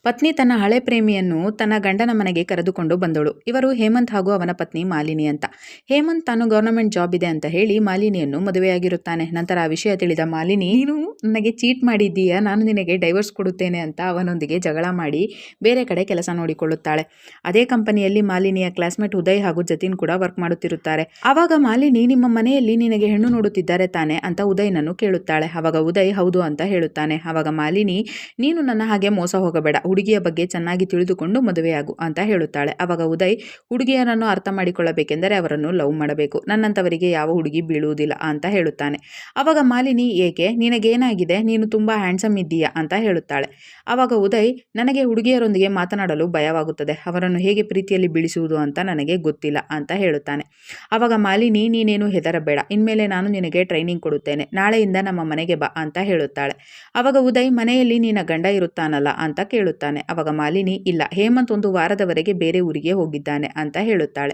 ಪತ್ನಿ ತನ್ನ ಹಳೆ ಪ್ರೇಮಿಯನ್ನು ತನ್ನ ಗಂಡನ ಮನೆಗೆ ಕರೆದುಕೊಂಡು ಬಂದಳು. ಇವರು ಹೇಮಂತ್ ಹಾಗೂ ಅವನ ಪತ್ನಿ ಮಾಲಿನಿ ಅಂತ. ಹೇಮಂತ್ ತಾನು ಗವರ್ನಮೆಂಟ್ ಜಾಬ್ ಇದೆ ಅಂತ ಹೇಳಿ ಮಾಲಿನಿಯನ್ನು ಮದುವೆಯಾಗಿರುತ್ತಾನೆ. ನಂತರ ಆ ವಿಷಯ ತಿಳಿದ ಮಾಲಿನಿ, ನೀನು ನನಗೆ ಚೀಟ್ ಮಾಡಿದ್ದೀಯಾ, ನಾನು ನಿನಗೆ ಡೈವರ್ಸ್ ಕೊಡುತ್ತೇನೆ ಅಂತ ಅವನೊಂದಿಗೆ ಜಗಳ ಮಾಡಿ ಬೇರೆ ಕಡೆ ಕೆಲಸ ನೋಡಿಕೊಳ್ಳುತ್ತಾಳೆ. ಅದೇ ಕಂಪನಿಯಲ್ಲಿ ಮಾಲಿನಿಯ ಕ್ಲಾಸ್ಮೇಟ್ ಉದಯ್ ಹಾಗೂ ಜತಿನ್ ಕೂಡ ವರ್ಕ್ ಮಾಡುತ್ತಿರುತ್ತಾರೆ. ಆವಾಗ ಮಾಲಿನಿ, ನಿಮ್ಮ ಮನೆಯಲ್ಲಿ ನಿನಗೆ ಹೆಣ್ಣು ನೋಡುತ್ತಿದ್ದಾರೆ ತಾನೆ ಅಂತ ಉದಯ್ನನ್ನು ಕೇಳುತ್ತಾಳೆ. ಆವಾಗ ಉದಯ್ ಹೌದು ಅಂತ ಹೇಳುತ್ತಾನೆ. ಆವಾಗ ಮಾಲಿನಿ, ನೀನು ನನ್ನ ಹಾಗೆ ಮೋಸ ಹೋಗಬೇಡ, ಹುಡುಗಿಯ ಬಗ್ಗೆ ಚೆನ್ನಾಗಿ ತಿಳಿದುಕೊಂಡು ಮದುವೆಯಾಗು ಅಂತ ಹೇಳುತ್ತಾಳೆ. ಅವಾಗ ಉದಯ್, ಹುಡುಗಿಯರನ್ನು ಅರ್ಥ ಮಾಡಿಕೊಳ್ಳಬೇಕೆಂದರೆ ಅವರನ್ನು ಲವ್ ಮಾಡಬೇಕು, ನನ್ನಂತವರಿಗೆ ಯಾವ ಹುಡುಗಿ ಬೀಳುವುದಿಲ್ಲ ಅಂತ ಹೇಳುತ್ತಾನೆ. ಅವಾಗ ಮಾಲಿನಿ, ಏಕೆ, ನಿನಗೇನಾಗಿದೆ, ನೀನು ತುಂಬಾ ಹ್ಯಾಂಡ್ಸಮ್ ಇದ್ದೀಯಾ ಅಂತ ಹೇಳುತ್ತಾಳೆ. ಅವಾಗ ಉದಯ್, ನನಗೆ ಹುಡುಗಿಯರೊಂದಿಗೆ ಮಾತನಾಡಲು ಭಯವಾಗುತ್ತದೆ, ಅವರನ್ನು ಹೇಗೆ ಪ್ರೀತಿಯಲ್ಲಿ ಬೀಳಿಸುವುದು ಅಂತ ನನಗೆ ಗೊತ್ತಿಲ್ಲ ಅಂತ ಹೇಳುತ್ತಾನೆ. ಅವಾಗ ಮಾಲಿನಿ, ನೀನೇನು ಹೆದರಬೇಡ, ಇನ್ಮೇಲೆ ನಾನು ನಿನಗೆ ಟ್ರೈನಿಂಗ್ ಕೊಡುತ್ತೇನೆ, ನಾಳೆಯಿಂದ ನಮ್ಮ ಮನೆಗೆ ಬಾ ಅಂತ ಹೇಳುತ್ತಾಳೆ. ಅವಾಗ ಉದಯ್, ಮನೆಯಲ್ಲಿ ನಿನ್ನ ಗಂಡ ಇರುತ್ತಾನಲ್ಲ ಅಂತ ಕೇಳುತ್ತಾನೆ. ಅವಾಗ ಮಾಲಿನಿ, ಇಲ್ಲ, ಹೇಮಂತ್ ಒಂದು ವಾರದವರೆಗೆ ಬೇರೆ ಊರಿಗೆ ಹೋಗಿದ್ದಾನೆ ಅಂತ ಹೇಳುತ್ತಾಳೆ.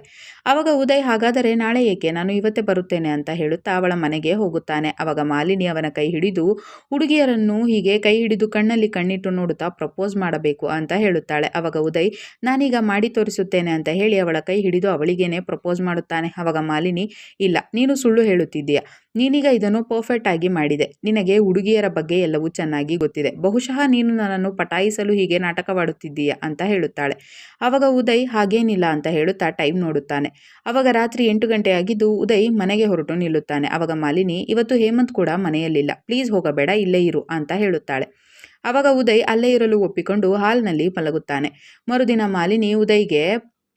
ಅವಾಗ ಉದಯ್, ಹಾಗಾದರೆ ನಾಳೆ ಏಕೆ, ನಾನು ಇವತ್ತೇ ಬರುತ್ತೇನೆ ಅಂತ ಹೇಳುತ್ತಾ ಅವಳ ಮನೆಗೆ ಹೋಗುತ್ತಾನೆ. ಅವಾಗ ಮಾಲಿನಿ ಅವನ ಕೈ ಹಿಡಿದು, ಹುಡುಗಿಯರನ್ನು ಹೀಗೆ ಕೈ ಹಿಡಿದು ಕಣ್ಣಲ್ಲಿ ಕಣ್ಣಿಟ್ಟು ನೋಡುತ್ತಾ ಪ್ರಪೋಸ್ ಮಾಡಬೇಕು ಅಂತ ಹೇಳುತ್ತಾಳೆ. ಅವಾಗ ಉದಯ್, ನಾನೀಗ ಮಾಡಿ ತೋರಿಸುತ್ತೇನೆ ಅಂತ ಹೇಳಿ ಅವಳ ಕೈ ಹಿಡಿದು ಅವಳಿಗೇನೆ ಪ್ರಪೋಸ್ ಮಾಡುತ್ತಾನೆ. ಅವಾಗ ಮಾಲಿನಿ, ಇಲ್ಲ, ನೀನು ಸುಳ್ಳು ಹೇಳುತ್ತಿದ್ದೀಯ, ನೀನೀಗ ಇದನ್ನು ಪರ್ಫೆಕ್ಟ್ ಆಗಿ ಮಾಡಿದೆ, ನಿನಗೆ ಹುಡುಗಿಯರ ಬಗ್ಗೆ ಎಲ್ಲವೂ ಚೆನ್ನಾಗಿ ಗೊತ್ತಿದೆ, ಬಹುಶಃ ನೀನು ನನ್ನನ್ನು ಪಟಾಯಿಸಲು ಹೀಗೆ ನಾಟಕವಾಡುತ್ತಿದ್ದೀಯ ಅಂತ ಹೇಳುತ್ತಾಳೆ. ಅವಾಗ ಉದಯ್, ಹಾಗೇನಿಲ್ಲ ಅಂತ ಹೇಳುತ್ತಾ ಟೈಮ್ ನೋಡುತ್ತಾನೆ. ಅವಾಗ ರಾತ್ರಿ 8 ಗಂಟೆ ಆಗಿದ್ದು ಉದಯ್ ಮನೆಗೆ ಹೊರಟು ನಿಲ್ಲುತ್ತಾನೆ. ಅವಾಗ ಮಾಲಿನಿ, ಇವತ್ತು ಹೇಮಂತ್ ಕೂಡ ಮನೆಯಲ್ಲಿಲ್ಲ, ಪ್ಲೀಸ್ ಹೋಗಬೇಡ, ಇಲ್ಲೇ ಇರು ಅಂತ ಹೇಳುತ್ತಾಳೆ. ಅವಾಗ ಉದಯ್ ಅಲ್ಲೇ ಇರಲು ಒಪ್ಪಿಕೊಂಡು ಹಾಲ್ನಲ್ಲಿ ಮಲಗುತ್ತಾನೆ. ಮರುದಿನ ಮಾಲಿನಿ ಉದಯ್ಗೆ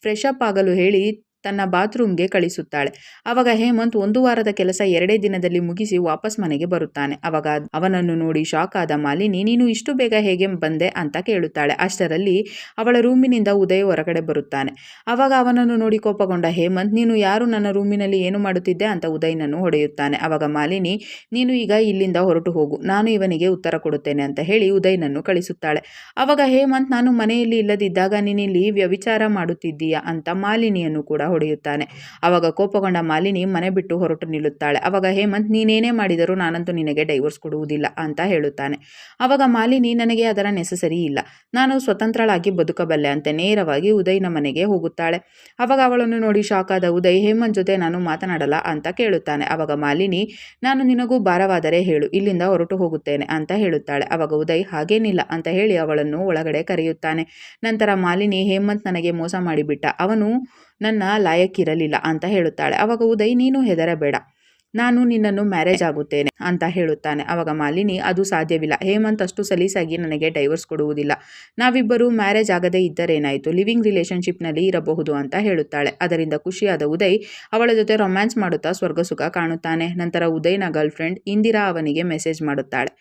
ಫ್ರೆಶ್ ಅಪ್ ಆಗಲು ಹೇಳಿ ತನ್ನ ಬಾತ್ರೂಮ್ಗೆ ಕಳಿಸುತ್ತಾಳೆ. ಅವಾಗ ಹೇಮಂತ್ 1 ವಾರದ ಕೆಲಸ 2 ದಿನದಲ್ಲಿ ಮುಗಿಸಿ ವಾಪಸ್ ಮನೆಗೆ ಬರುತ್ತಾನೆ. ಅವಾಗ ಅವನನ್ನು ನೋಡಿ ಶಾಕ್ ಆದ ಮಾಲಿನಿ, ನೀನು ಇಷ್ಟು ಬೇಗ ಹೇಗೆ ಬಂದೆ ಅಂತ ಕೇಳುತ್ತಾಳೆ. ಅಷ್ಟರಲ್ಲಿ ಅವಳ ರೂಮಿನಿಂದ ಉದಯ್ ಹೊರಗಡೆ ಬರುತ್ತಾನೆ. ಅವಾಗ ಅವನನ್ನು ನೋಡಿ ಕೋಪಗೊಂಡ ಹೇಮಂತ್, ನೀನು ಯಾರು, ನನ್ನ ರೂಮಿನಲ್ಲಿ ಏನು ಮಾಡುತ್ತಿದ್ದೆ ಅಂತ ಉದಯ್ನನ್ನು ಹೊಡೆಯುತ್ತಾನೆ. ಅವಾಗ ಮಾಲಿನಿ, ನೀನು ಈಗ ಇಲ್ಲಿಂದ ಹೊರಟು ಹೋಗು, ನಾನು ಇವನಿಗೆ ಉತ್ತರ ಕೊಡುತ್ತೇನೆ ಅಂತ ಹೇಳಿ ಉದಯ್ನನ್ನು ಕಳಿಸುತ್ತಾಳೆ. ಅವಾಗ ಹೇಮಂತ್, ನಾನು ಮನೆಯಲ್ಲಿ ಇಲ್ಲದಿದ್ದಾಗ ನೀನಿಲ್ಲಿ ವ್ಯಭಿಚಾರ ಮಾಡುತ್ತಿದ್ದೀಯಾ ಅಂತ ಮಾಲಿನಿಯನ್ನು ಕೂಡ ಹೊಡೆಯುತ್ತಾನೆ. ಅವಾಗ ಕೋಪಗೊಂಡ ಮಾಲಿನಿ ಮನೆ ಬಿಟ್ಟು ಹೊರಟು ನಿಲ್ಲುತ್ತಾಳೆ. ಅವಾಗ ಹೇಮಂತ್, ನೀನೇನೇ ಮಾಡಿದರೂ ನಾನಂತೂ ನಿನಗೆ ಡೈವರ್ಸ್ ಕೊಡುವುದಿಲ್ಲ ಅಂತ ಹೇಳುತ್ತಾನೆ. ಅವಾಗ ಮಾಲಿನಿ, ನನಗೆ ಅದರ ನೆಸಸರಿ ಇಲ್ಲ, ನಾನು ಸ್ವತಂತ್ರಳಾಗಿ ಬದುಕಬಲ್ಲೆ ಅಂತ ನೇರವಾಗಿ ಉದಯ್ನ ಮನೆಗೆ ಹೋಗುತ್ತಾಳೆ. ಅವಾಗ ಅವಳನ್ನು ನೋಡಿ ಶಾಕ್ ಆದ ಉದಯ್, ಹೇಮಂತ್ ಜೊತೆ ನಾನು ಮಾತನಾಡಲ್ಲ ಅಂತ ಕೇಳುತ್ತಾನೆ. ಅವಾಗ ಮಾಲಿನಿ, ನಾನು ನಿನಗೂ ಭಾರವಾದರೆ ಹೇಳು, ಇಲ್ಲಿಂದ ಹೊರಟು ಹೋಗುತ್ತೇನೆ ಅಂತ ಹೇಳುತ್ತಾಳೆ. ಅವಾಗ ಉದಯ್, ಹಾಗೇನಿಲ್ಲ ಅಂತ ಹೇಳಿ ಅವಳನ್ನು ಒಳಗಡೆ ಕರೆಯುತ್ತಾನೆ. ನಂತರ ಮಾಲಿನಿ, ಹೇಮಂತ್ ನನಗೆ ಮೋಸ ಮಾಡಿಬಿಟ್ಟ, ಅವನು ನನ್ನ ಲಾಯಕ್ಕಿರಲಿಲ್ಲ ಅಂತ ಹೇಳುತ್ತಾಳೆ. ಅವಾಗ ಉದಯ್, ನೀನು ಹೆದರಬೇಡ, ನಾನು ನಿನ್ನನ್ನು ಮ್ಯಾರೇಜ್ ಆಗುತ್ತೇನೆ ಅಂತ ಹೇಳುತ್ತಾನೆ. ಅವಾಗ ಮಾಲಿನಿ, ಅದು ಸಾಧ್ಯವಿಲ್ಲ, ಹೇಮಂತ್ ಅಷ್ಟು ಸಲೀಸಾಗಿ ನನಗೆ ಡೈವರ್ಸ್ ಕೊಡುವುದಿಲ್ಲ, ನಾವಿಬ್ಬರು ಮ್ಯಾರೇಜ್ ಆಗದೇ ಇದ್ದರೇನಾಯಿತು, ಲಿವಿಂಗ್ ರಿಲೇಷನ್ಶಿಪ್ನಲ್ಲಿ ಇರಬಹುದು ಅಂತ ಹೇಳುತ್ತಾಳೆ. ಅದರಿಂದ ಖುಷಿಯಾದ ಉದಯ್ ಅವಳ ಜೊತೆ ರೊಮ್ಯಾನ್ಸ್ ಮಾಡುತ್ತಾ ಸ್ವರ್ಗ ಸುಖ ಕಾಣುತ್ತಾನೆ. ನಂತರ ಉದಯ್ನ ಗರ್ಲ್ ಫ್ರೆಂಡ್ ಇಂದಿರಾ ಅವನಿಗೆ ಮೆಸೇಜ್ ಮಾಡುತ್ತಾಳೆ.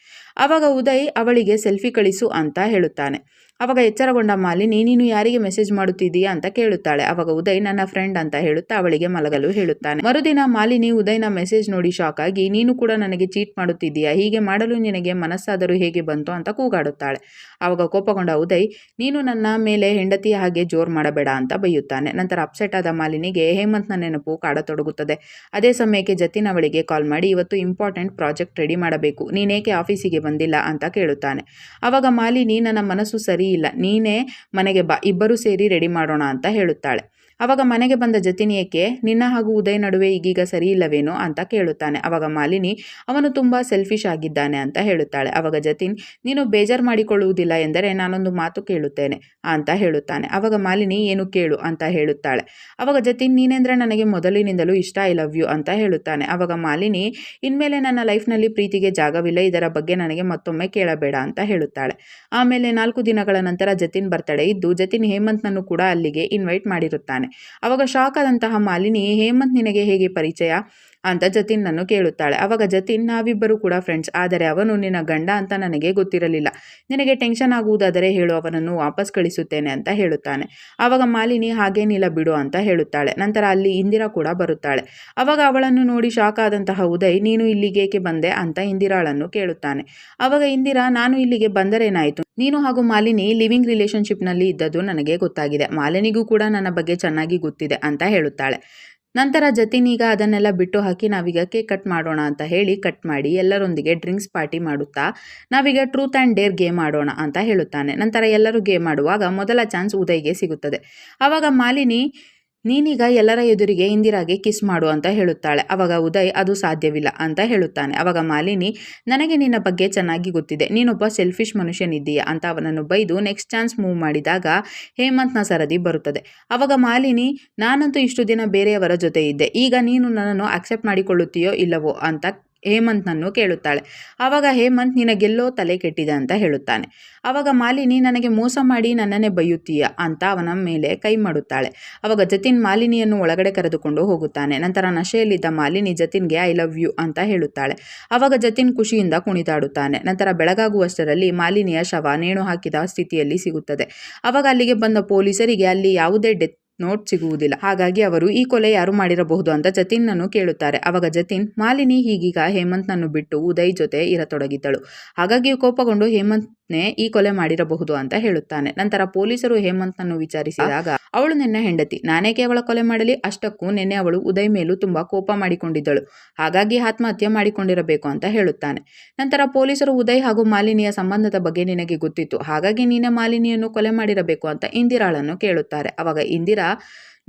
ಅವಾಗ ಉದಯ್ ಅವಳಿಗೆ ಸೆಲ್ಫಿ ಕಳಿಸು ಅಂತ ಹೇಳುತ್ತಾನೆ. ಅವಾಗ ಎಚ್ಚರಗೊಂಡ ಮಾಲಿನಿ, ನೀನು ಯಾರಿಗೆ ಮೆಸೇಜ್ ಮಾಡುತ್ತಿದ್ದೀಯಾ ಅಂತ ಕೇಳುತ್ತಾಳೆ. ಅವಾಗ ಉದಯ್ ನನ್ನ ಫ್ರೆಂಡ್ ಅಂತ ಹೇಳುತ್ತಾ ಅವಳಿಗೆ ಮಲಗಲು ಹೇಳುತ್ತಾನೆ. ಮರುದಿನ ಮಾಲಿನಿ ಉದಯ್ನ ಮೆಸೇಜ್ ನೋಡಿ ಶಾಕ್ ಆಗಿ, ನೀನು ಕೂಡ ನನಗೆ ಚೀಟ್ ಮಾಡುತ್ತಿದ್ದೀಯಾ, ಹೀಗೆ ಮಾಡಲು ನಿನಗೆ ಮನಸ್ಸಾದರೂ ಹೇಗೆ ಬಂತು ಅಂತ ಕೂಗಾಡುತ್ತಾಳೆ. ಅವಾಗ ಕೋಪಗೊಂಡ ಉದಯ್, ನೀನು ನನ್ನ ಮೇಲೆ ಹೆಂಡತಿಯ ಹಾಗೆ ಜೋರ್ ಮಾಡಬೇಡ ಅಂತ ಬೈಯುತ್ತಾನೆ. ನಂತರ ಅಪ್ಸೆಟ್ ಆದ ಮಾಲಿನಿಗೆ ಹೇಮಂತ್ನ ನೆನಪು ಕಾಡತೊಡಗುತ್ತದೆ. ಅದೇ ಸಮಯಕ್ಕೆ ಜತಿನ್ ಅವಳಿಗೆ ಕಾಲ್ ಮಾಡಿ, ಇವತ್ತು ಇಂಪಾರ್ಟೆಂಟ್ ಪ್ರಾಜೆಕ್ಟ್ ರೆಡಿ ಮಾಡಬೇಕು, ನೀನೇಕೆ ಆಫೀಸಿಗೆ ಬಂದಿಲ್ಲ ಅಂತ ಕೇಳುತ್ತಾನೆ. ಅವಾಗ ಮಾಲಿನಿ, ನನ್ನ ಮನಸ್ಸು ಸರಿ ಇಲ್ಲ, ನೀನೇ ಮನೆಗೆ ಬಾ, ಇಬ್ಬರು ಸೇರಿ ರೆಡಿ ಮಾಡೋಣ ಅಂತ ಹೇಳುತ್ತಾಳೆ. ಅವಾಗ ಮನೆಗೆ ಬಂದ ಜತಿನ್, ಏಕೆ, ನಿನ್ನ ಹಾಗೂ ಉದಯ್ ನಡುವೆ ಈಗೀಗ ಸರಿ ಇಲ್ಲವೇನೋ ಅಂತ ಕೇಳುತ್ತಾನೆ. ಅವಾಗ ಮಾಲಿನಿ, ಅವನು ತುಂಬಾ ಸೆಲ್ಫಿಶ್ ಆಗಿದ್ದಾನೆ ಅಂತ ಹೇಳುತ್ತಾಳೆ. ಅವಾಗ ಜತಿನ್, ನೀನು ಬೇಜಾರು ಮಾಡಿಕೊಳ್ಳುವುದಿಲ್ಲ ಎಂದರೆ ನಾನೊಂದು ಮಾತು ಕೇಳುತ್ತೇನೆ ಅಂತ ಹೇಳುತ್ತಾನೆ. ಅವಾಗ ಮಾಲಿನಿ, ಏನು ಕೇಳು ಅಂತ ಹೇಳುತ್ತಾಳೆ. ಅವಾಗ ಜತಿನ್, ನೀನೆಂದ್ರೆ ನನಗೆ ಮೊದಲಿನಿಂದಲೂ ಇಷ್ಟ, ಐ ಲವ್ ಯು ಅಂತ ಹೇಳುತ್ತಾನೆ. ಅವಾಗ ಮಾಲಿನಿ, ಇನ್ಮೇಲೆ ನನ್ನ ಲೈಫ್ನಲ್ಲಿ ಪ್ರೀತಿಗೆ ಜಾಗವಿಲ್ಲ, ಇದರ ಬಗ್ಗೆ ನನಗೆ ಮತ್ತೊಮ್ಮೆ ಕೇಳಬೇಡ ಅಂತ ಹೇಳುತ್ತಾಳೆ. ಆಮೇಲೆ 4 ದಿನಗಳ ನಂತರ ಜತಿನ್ ಬರ್ತಡೇ ಇದ್ದು ಜತಿನ್ ಹೇಮಂತ್ನನ್ನು ಕೂಡ ಅಲ್ಲಿಗೆ ಇನ್ವೈಟ್ ಮಾಡಿರುತ್ತಾನೆ. ಅವಾಗ ಶಾಕ್ ಆದಂತಹ ಮಾಲಿನಿ, ಹೇಮಂತ್ ನಿನಗೆ ಹೇಗೆ ಪರಿಚಯ ಅಂತ ಜತಿನ್ನನ್ನು ಕೇಳುತ್ತಾಳೆ. ಅವಾಗ ಜತಿನ್, ನಾವಿಬ್ಬರು ಕೂಡ ಫ್ರೆಂಡ್ಸ್, ಆದರೆ ಅವನು ನಿನ್ನ ಗಂಡ ಅಂತ ನನಗೆ ಗೊತ್ತಿರಲಿಲ್ಲ, ನಿನಗೆ ಟೆನ್ಷನ್ ಆಗುವುದಾದರೆ ಹೇಳು, ಅವನನ್ನು ವಾಪಸ್ ಕಳಿಸುತ್ತೇನೆ ಅಂತ ಹೇಳುತ್ತಾನೆ. ಅವಾಗ ಮಾಲಿನಿ, ಹಾಗೇನಿಲ್ಲ ಬಿಡು ಅಂತ ಹೇಳುತ್ತಾಳೆ. ನಂತರ ಅಲ್ಲಿ ಇಂದಿರಾ ಕೂಡ ಬರುತ್ತಾಳೆ. ಅವಾಗ ಅವಳನ್ನು ನೋಡಿ ಶಾಕ್ ಆದಂತಹ ಉದಯ್, ನೀನು ಇಲ್ಲಿಗೆ ಏಕೆ ಬಂದೆ ಅಂತ ಇಂದಿರಾಳನ್ನು ಕೇಳುತ್ತಾನೆ. ಅವಾಗ ಇಂದಿರಾ, ನಾನು ಇಲ್ಲಿಗೆ ಬಂದರೇನಾಯಿತು, ನೀನು ಹಾಗೂ ಮಾಲಿನಿ ಲಿವಿಂಗ್ ರಿಲೇಷನ್ಶಿಪ್ನಲ್ಲಿ ಇದ್ದದ್ದು ನನಗೆ ಗೊತ್ತಾಗಿದೆ, ಮಾಲಿನಿಗೂ ಕೂಡ ನನ್ನ ಬಗ್ಗೆ ಚೆನ್ನಾಗಿ ಗೊತ್ತಿದೆ ಅಂತ ಹೇಳುತ್ತಾಳೆ. ನಂತರ ಜತಿನ್ ಈಗ ಅದನ್ನೆಲ್ಲ ಬಿಟ್ಟು ಹಾಕಿ ನಾವೀಗ ಕೇಕ್ ಕಟ್ ಮಾಡೋಣ ಅಂತ ಹೇಳಿ ಕಟ್ ಮಾಡಿ ಎಲ್ಲರೊಂದಿಗೆ ಡ್ರಿಂಕ್ಸ್ ಪಾರ್ಟಿ ಮಾಡುತ್ತಾ ನಾವೀಗ ಟ್ರೂತ್ ಆ್ಯಂಡ್ ಡೇರ್ ಗೇಮ್ ಆಡೋಣ ಅಂತ ಹೇಳುತ್ತಾನೆ. ನಂತರ ಎಲ್ಲರೂ ಗೇಮ್ ಆಡುವಾಗ ಮೊದಲ ಚಾನ್ಸ್ ಉದಯ್ಗೆ ಸಿಗುತ್ತದೆ. ಆವಾಗ ಮಾಲಿನಿ ನೀನೀಗ ಎಲ್ಲರ ಎದುರಿಗೆ ಇಂದಿರಾಗೆ ಕಿಸ್ ಮಾಡು ಅಂತ ಹೇಳುತ್ತಾಳೆ. ಅವಾಗ ಉದಯ್ ಅದು ಸಾಧ್ಯವಿಲ್ಲ ಅಂತ ಹೇಳುತ್ತಾನೆ. ಅವಾಗ ಮಾಲಿನಿ ನನಗೆ ನಿನ್ನ ಬಗ್ಗೆ ಚೆನ್ನಾಗಿ ಗೊತ್ತಿದೆ, ನೀನೊಬ್ಬ ಸೆಲ್ಫಿಶ್ ಮನುಷ್ಯನಿದ್ದೀಯ ಅಂತ ಅವನನ್ನು ಬೈದು ನೆಕ್ಸ್ಟ್ ಚಾನ್ಸ್ ಮೂವ್ ಮಾಡಿದಾಗ ಹೇಮಂತ್ನ ಸರದಿ ಬರುತ್ತದೆ. ಅವಾಗ ಮಾಲಿನಿ ನಾನಂತೂ ಇಷ್ಟು ದಿನ ಬೇರೆಯವರ ಜೊತೆ ಇದ್ದೆ, ಈಗ ನೀನು ನನ್ನನ್ನು ಅಕ್ಸೆಪ್ಟ್ ಮಾಡಿಕೊಳ್ಳುತ್ತೀಯೋ ಇಲ್ಲವೋ ಅಂತ ಹೇಮಂತ್ನನ್ನು ಕೇಳುತ್ತಾಳೆ. ಆವಾಗ ಹೇಮಂತ್ ನಿನಗೆಲ್ಲೋ ತಲೆ ಕೆಟ್ಟಿದೆ ಅಂತ ಹೇಳುತ್ತಾನೆ. ಆವಾಗ ಮಾಲಿನಿ ನನಗೆ ಮೋಸ ಮಾಡಿ ನನ್ನನ್ನೇ ಬೈಯುತ್ತೀಯ ಅಂತ ಅವನ ಮೇಲೆ ಕೈ ಮಾಡುತ್ತಾಳೆ. ಆವಾಗ ಜತಿನ್ ಮಾಲಿನಿಯನ್ನು ಒಳಗಡೆ ಕರೆದುಕೊಂಡು ಹೋಗುತ್ತಾನೆ. ನಂತರ ನಶೆಯಲ್ಲಿದ್ದ ಮಾಲಿನಿ ಜತಿನ್ಗೆ ಐ ಲವ್ ಯು ಅಂತ ಹೇಳುತ್ತಾಳೆ. ಆವಾಗ ಜತಿನ್ ಖುಷಿಯಿಂದ ಕುಣಿದಾಡುತ್ತಾನೆ. ನಂತರ ಬೆಳಗಾಗುವಷ್ಟರಲ್ಲಿ ಮಾಲಿನಿಯ ಶವ ನೇಣು ಹಾಕಿದ ಸ್ಥಿತಿಯಲ್ಲಿ ಸಿಗುತ್ತದೆ. ಆವಾಗ ಅಲ್ಲಿಗೆ ಬಂದ ಪೊಲೀಸರಿಗೆ ಅಲ್ಲಿ ಯಾವುದೇ ಡೆತ್ ನೋಟ್ ಸಿಗುವುದಿಲ್ಲ. ಹಾಗಾಗಿ ಅವರು ಈ ಕೊಲೆ ಯಾರು ಮಾಡಿರಬಹುದು ಅಂತ ಜತಿನ್ನನ್ನು ಕೇಳುತ್ತಾರೆ. ಅವಾಗ ಜತಿನ್ ಮಾಲಿನಿ ಹೀಗೀಗ ಹೇಮಂತ್ನನ್ನು ಬಿಟ್ಟು ಉದಯ್ ಜೊತೆ ಇರತೊಡಗಿದ್ದಳು, ಹಾಗಾಗಿ ಕೋಪಗೊಂಡು ಹೇಮಂತ್ನೇ ಈ ಕೊಲೆ ಮಾಡಿರಬಹುದು ಅಂತ ಹೇಳುತ್ತಾನೆ. ನಂತರ ಪೊಲೀಸರು ಹೇಮಂತ್ನನ್ನು ವಿಚಾರಿಸಿದಾಗ ಅವಳು ನಿನ್ನೆ ಹೆಂಡತಿ, ನಾನೇಕೆ ಅವಳ ಕೊಲೆ ಮಾಡಲಿ, ಅಷ್ಟಕ್ಕೂ ನಿನ್ನೆ ಅವಳು ಉದಯ್ ಮೇಲೂ ತುಂಬಾ ಕೋಪ ಮಾಡಿಕೊಂಡಿದ್ದಳು, ಹಾಗಾಗಿ ಆತ್ಮಹತ್ಯೆ ಮಾಡಿಕೊಂಡಿರಬೇಕು ಅಂತ ಹೇಳುತ್ತಾನೆ. ನಂತರ ಪೊಲೀಸರು ಉದಯ್ ಹಾಗೂ ಮಾಲಿನಿಯ ಸಂಬಂಧದ ಬಗ್ಗೆ ನಿನಗೆ ಗೊತ್ತಿತ್ತು, ಹಾಗಾಗಿ ನೀನೇ ಮಾಲಿನಿಯನ್ನು ಕೊಲೆ ಮಾಡಿರಬೇಕು ಅಂತ ಇಂದಿರಾಳನ್ನು ಕೇಳುತ್ತಾರೆ. ಅವಾಗ ಇಂದಿರಾ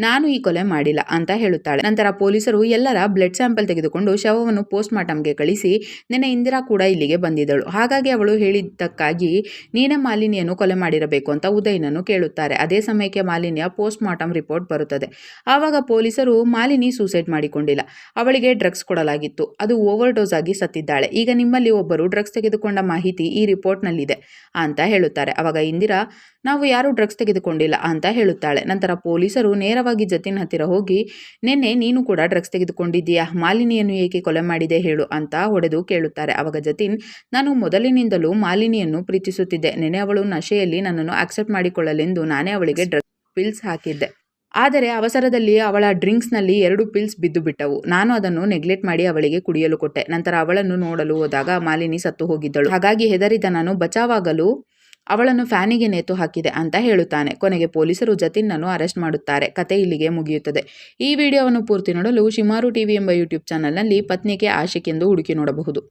ನಾನು ಈ ಕೊಲೆ ಮಾಡಿಲ್ಲ ಅಂತ ಹೇಳುತ್ತಾಳೆ. ನಂತರ ಪೊಲೀಸರು ಎಲ್ಲರ ಬ್ಲಡ್ ಸ್ಯಾಂಪಲ್ ತೆಗೆದುಕೊಂಡು ಶವವನ್ನು ಪೋಸ್ಟ್ ಮಾರ್ಟಮ್ಗೆ ಕಳಿಸಿ ನಿನ್ನೆ ಇಂದಿರಾ ಕೂಡ ಇಲ್ಲಿಗೆ ಬಂದಿದ್ದಳು, ಹಾಗಾಗಿ ಅವಳು ಹೇಳಿದ್ದಕ್ಕಾಗಿ ನೀನೇ ಮಾಲಿನಿಯನ್ನು ಕೊಲೆ ಮಾಡಿರಬೇಕು ಅಂತ ಉದಯ್ನನ್ನು ಕೇಳುತ್ತಾರೆ. ಅದೇ ಸಮಯಕ್ಕೆ ಮಾಲಿನಿಯ ಪೋಸ್ಟ್ ಮಾರ್ಟಮ್ ರಿಪೋರ್ಟ್ ಬರುತ್ತದೆ. ಆವಾಗ ಪೊಲೀಸರು ಮಾಲಿನಿ ಸೂಸೈಡ್ ಮಾಡಿಕೊಂಡಿಲ್ಲ, ಅವಳಿಗೆ ಡ್ರಗ್ಸ್ ಕೊಡಲಾಗಿತ್ತು, ಅದು ಓವರ್ ಡೋಸ್ ಆಗಿ ಸತ್ತಿದ್ದಾಳೆ, ಈಗ ನಿಮ್ಮಲ್ಲಿ ಒಬ್ಬರು ಡ್ರಗ್ಸ್ ತೆಗೆದುಕೊಂಡ ಮಾಹಿತಿ ಈ ರಿಪೋರ್ಟ್ನಲ್ಲಿದೆ ಅಂತ ಹೇಳುತ್ತಾರೆ. ಅವಾಗ ಇಂದಿರಾ ನಾವು ಯಾರೂ ಡ್ರಗ್ಸ್ ತೆಗೆದುಕೊಂಡಿಲ್ಲ ಅಂತ ಹೇಳುತ್ತಾಳೆ. ನಂತರ ಪೊಲೀಸರು ನೇರವಾಗಿ ಜತಿನ್ ಹತ್ತಿರ ಹೋಗಿ ನಿನ್ನೆ ನೀನು ಕೂಡ ಡ್ರಗ್ಸ್ ತೆಗೆದುಕೊಂಡಿದ್ದೀಯಾ, ಮಾಲಿನಿಯನ್ನು ಏಕೆ ಕೊಲೆ ಮಾಡಿದೆ ಹೇಳು ಅಂತ ಹೊಡೆದು ಕೇಳುತ್ತಾರೆ. ಅವಾಗ ಜತಿನ್ ನಾನು ಮೊದಲಿನಿಂದಲೂ ಮಾಲಿನಿಯನ್ನು ಪ್ರೀತಿಸುತ್ತಿದ್ದೆ, ನೆನೆ ಅವಳು ನಶೆಯಲ್ಲಿ ನನ್ನನ್ನು ಆಕ್ಸೆಪ್ಟ್ ಮಾಡಿಕೊಳ್ಳಲೆಂದು ನಾನೇ ಅವಳಿಗೆ ಡ್ರಗ್ಸ್ ಪಿಲ್ಸ್ ಹಾಕಿದ್ದೆ, ಆದರೆ ಅವಸರದಲ್ಲಿ ಅವಳ ಡ್ರಿಂಕ್ಸ್ನಲ್ಲಿ 2 ಪಿಲ್ಸ್ ಬಿದ್ದು ಬಿಟ್ಟವು, ನಾನು ಅದನ್ನು ನೆಗ್ಲೆಕ್ಟ್ ಮಾಡಿ ಅವಳಿಗೆ ಕುಡಿಯಲು ಕೊಟ್ಟೆ, ನಂತರ ಅವಳನ್ನು ನೋಡಲು ಹೋದಾಗ ಮಾಲಿನಿ ಸತ್ತು ಹೋಗಿದ್ದಳು, ಹಾಗಾಗಿ ಹೆದರಿದ ನಾನು ಬಚಾವಾಗಲು ಅವಳನ್ನು ಫ್ಯಾನಿಗೆ ನೇತು ಹಾಕಿದೆ ಅಂತ ಹೇಳುತ್ತಾನೆ. ಕೊನೆಗೆ ಪೊಲೀಸರು ಜತಿನ್ನನ್ನು ಅರೆಸ್ಟ್ ಮಾಡುತ್ತಾರೆ. ಕತೆ ಇಲ್ಲಿಗೆ ಮುಗಿಯುತ್ತದೆ. ಈ ವಿಡಿಯೋವನ್ನು ಪೂರ್ತಿ ನೋಡಲು ಶಿಮಾರು ಟಿವಿ ಎಂಬ ಯೂಟ್ಯೂಬ್ ಚಾನಲ್ನಲ್ಲಿ ಪತ್ನಿಗೆ ಆಶಿಕ್ ಎಂದು ಹುಡುಕಿ ನೋಡಬಹುದು.